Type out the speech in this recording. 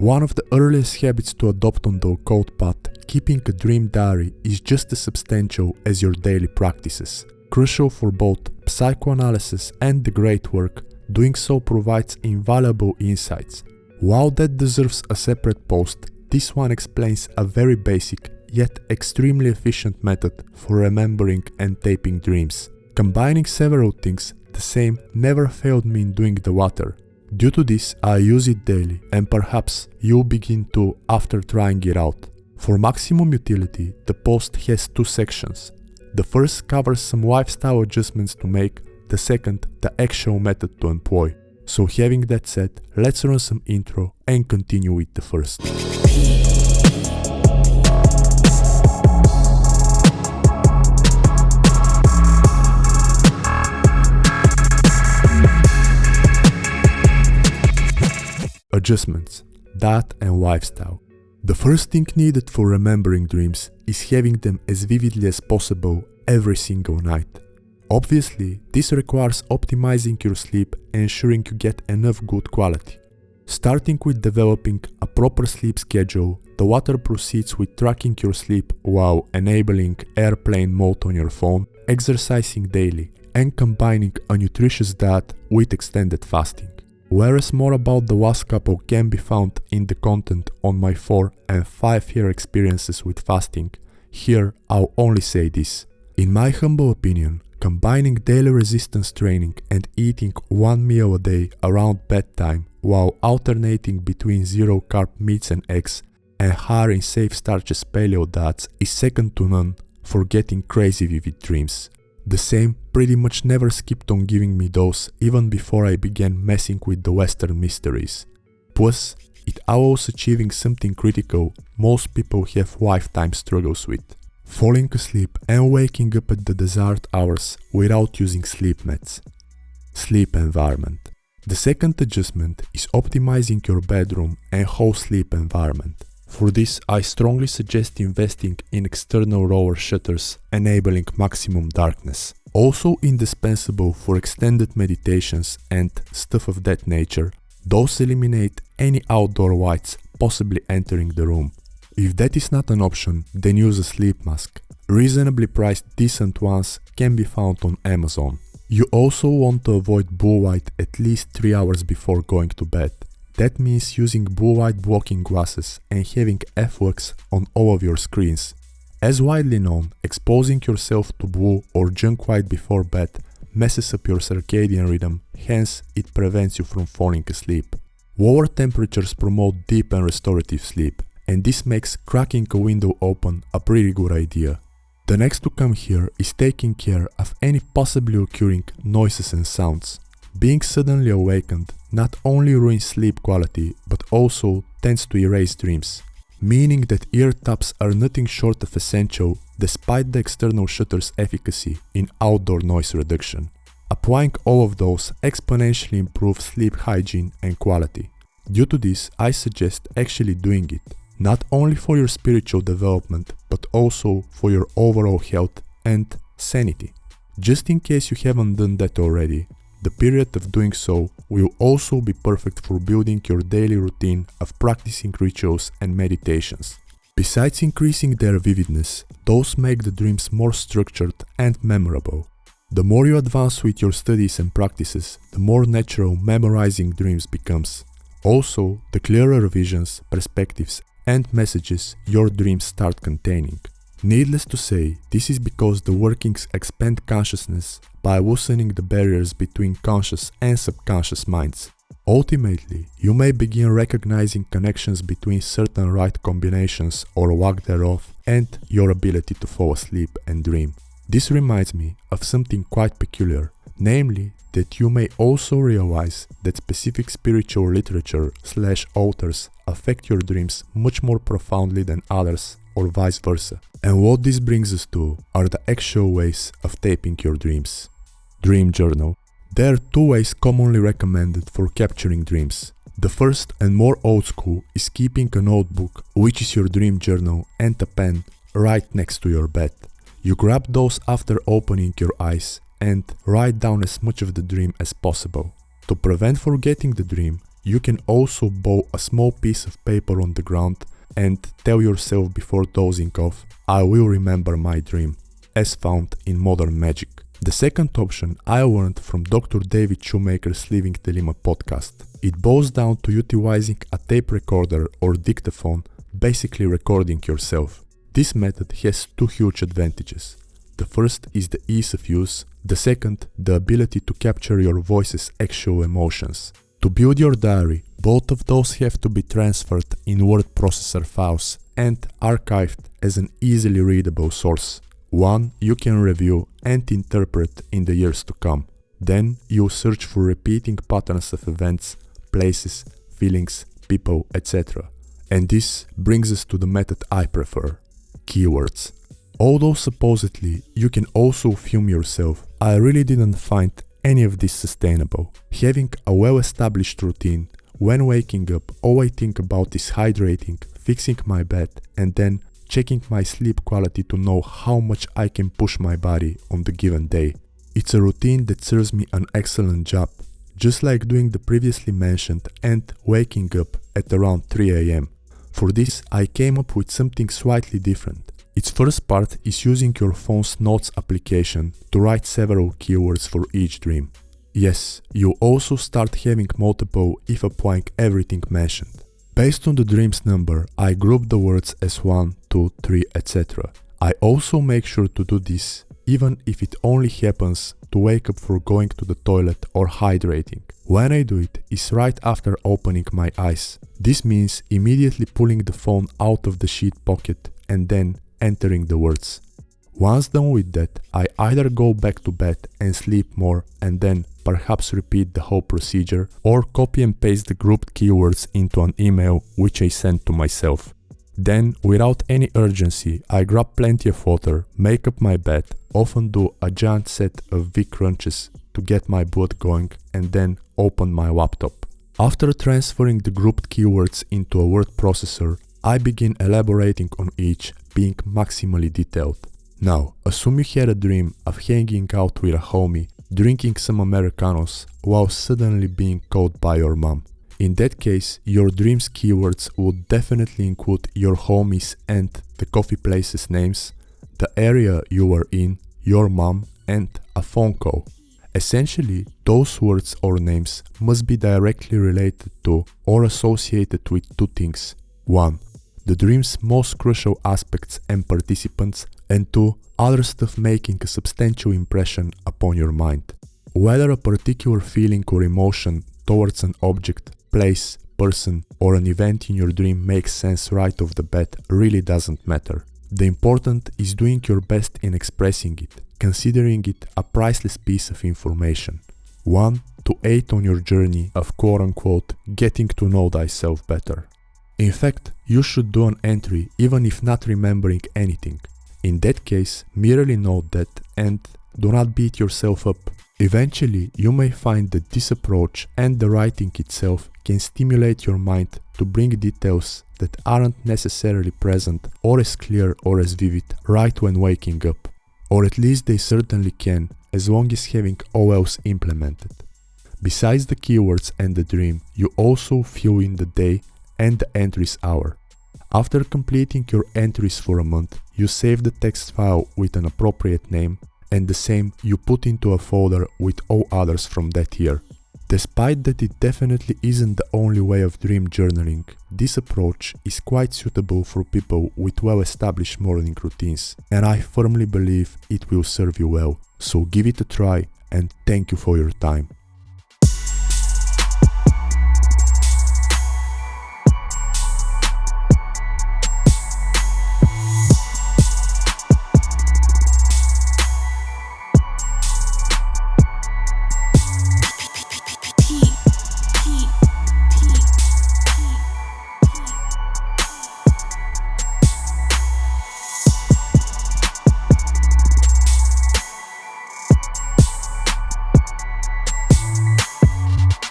One of the earliest habits to adopt on the occult path, keeping a dream diary, is just as substantial as your daily practices. Crucial for both psychoanalysis and the great work, doing so provides invaluable insights. While that deserves a separate post, this one explains a very basic yet extremely efficient method for remembering and taping dreams. Combining several things, the same never failed me in doing the latter. Due to this, I use it daily, and perhaps you'll begin to after trying it out. For maximum utility, the post has two sections. The first covers some lifestyle adjustments to make, the second the actual method to employ. So having that said, let's run some intro and continue with the first. Adjustments, diet and lifestyle. The first thing needed for remembering dreams is having them as vividly as possible every single night. Obviously, this requires optimizing your sleep and ensuring you get enough good quality. Starting with developing a proper sleep schedule, the latter proceeds with tracking your sleep while enabling airplane mode on your phone, exercising daily, and combining a nutritious diet with extended fasting. Whereas more about the last couple can be found in the content on my 4 and 5 year experiences with fasting, here I'll only say this. In my humble opinion, combining daily resistance training and eating one meal a day around bedtime while alternating between zero carb meats and eggs and higher in safe starches paleo diets is second to none for getting crazy vivid dreams. The same pretty much never skipped on giving me those even before I began messing with the Western mysteries. Plus, it allows achieving something critical most people have lifetime struggles with: falling asleep and waking up at the desired hours without using sleep meds. Sleep environment. The second adjustment is optimizing your bedroom and whole sleep environment. For this, I strongly suggest investing in external roller shutters enabling maximum darkness. Also indispensable for extended meditations and stuff of that nature, those eliminate any outdoor lights possibly entering the room. If that is not an option, then use a sleep mask. Reasonably priced decent ones can be found on Amazon. You also want to avoid blue light at least 3 hours before going to bed. That means using blue light blocking glasses and having f-lux on all of your screens. As widely known, exposing yourself to blue or junk light before bed messes up your circadian rhythm, hence it prevents you from falling asleep. Lower temperatures promote deep and restorative sleep, and this makes cracking a window open a pretty good idea. The next to come here is taking care of any possibly occurring noises and sounds. Being suddenly awakened not only ruins sleep quality but also tends to erase dreams, meaning that ear taps are nothing short of essential despite the external shutter's efficacy in outdoor noise reduction. Applying all of those exponentially improves sleep hygiene and quality. Due to this, I suggest actually doing it, not only for your spiritual development but also for your overall health and sanity. Just in case you haven't done that already, the period of doing so will also be perfect for building your daily routine of practicing rituals and meditations. Besides increasing their vividness, those make the dreams more structured and memorable. The more you advance with your studies and practices, the more natural memorizing dreams becomes. Also, the clearer visions, perspectives, and messages your dreams start containing. Needless to say, this is because the workings expand consciousness by loosening the barriers between conscious and subconscious minds. Ultimately, you may begin recognizing connections between certain right combinations or lack thereof and your ability to fall asleep and dream. This reminds me of something quite peculiar, namely that you may also realize that specific spiritual literature/authors affect your dreams much more profoundly than others, or vice versa. And what this brings us to are the actual ways of taping your dreams. Dream journal. There are two ways commonly recommended for capturing dreams. The first and more old school is keeping a notebook, which is your dream journal, and a pen right next to your bed. You grab those after opening your eyes and write down as much of the dream as possible. To prevent forgetting the dream, you can also bow a small piece of paper on the ground and tell yourself before dozing off, I will remember my dream, as found in Modern Magic. The second option I learned from Dr. David Shoemaker's Living Dilemma podcast. It boils down to utilizing a tape recorder or dictaphone, basically recording yourself. This method has two huge advantages. The first is the ease of use, the second, the ability to capture your voice's actual emotions. To build your diary, both of those have to be transferred in word processor files and archived as an easily readable source. One you can review and interpret in the years to come. Then you search for repeating patterns of events, places, feelings, people, etc. And this brings us to the method I prefer: keywords. Although supposedly you can also film yourself, I really didn't find any of this sustainable. Having a well-established routine, when waking up, all I think about is hydrating, fixing my bed, and then checking my sleep quality to know how much I can push my body on the given day. It's a routine that serves me an excellent job, just like doing the previously mentioned and waking up at around 3 AM. For this, I came up with something slightly different. Its first part is using your phone's notes application to write several keywords for each dream. Yes, you also start having multiple if applying everything mentioned. Based on the dream's number, I group the words as 1, 2, 3, etc. I also make sure to do this, even if it only happens to wake up for going to the toilet or hydrating. When I do it, it's right after opening my eyes. This means immediately pulling the phone out of the sheet pocket and then entering the words. Once done with that, I either go back to bed and sleep more and then perhaps repeat the whole procedure, or copy and paste the grouped keywords into an email which I send to myself. Then, without any urgency, I grab plenty of water, make up my bed, often do a giant set of V crunches to get my blood going, and then open my laptop. After transferring the grouped keywords into a word processor, I begin elaborating on each, being maximally detailed. Now, assume you had a dream of hanging out with a homie, drinking some Americanos, while suddenly being called by your mom. In that case, your dream's keywords would definitely include your homies and the coffee place's names, the area you were in, your mom, and a phone call. Essentially, those words or names must be directly related to or associated with two things. 1. The dream's most crucial aspects and participants, and 2. Other stuff making a substantial impression upon your mind. Whether a particular feeling or emotion towards an object, place, person, or an event in your dream makes sense right off the bat really doesn't matter. The important is doing your best in expressing it, considering it a priceless piece of information. 1 to 8 on your journey of quote-unquote getting to know thyself better. In fact, you should do an entry even if not remembering anything. In that case, merely note that and do not beat yourself up. Eventually, you may find that this approach and the writing itself can stimulate your mind to bring details that aren't necessarily present or as clear or as vivid right when waking up. Or at least they certainly can, as long as having all else implemented. Besides the keywords and the dream, you also fill in the day and the entries hour. After completing your entries for a month, you save the text file with an appropriate name, and the same you put into a folder with all others from that year. Despite that it definitely isn't the only way of dream journaling, this approach is quite suitable for people with well-established morning routines, and I firmly believe it will serve you well. So give it a try, and thank you for your time.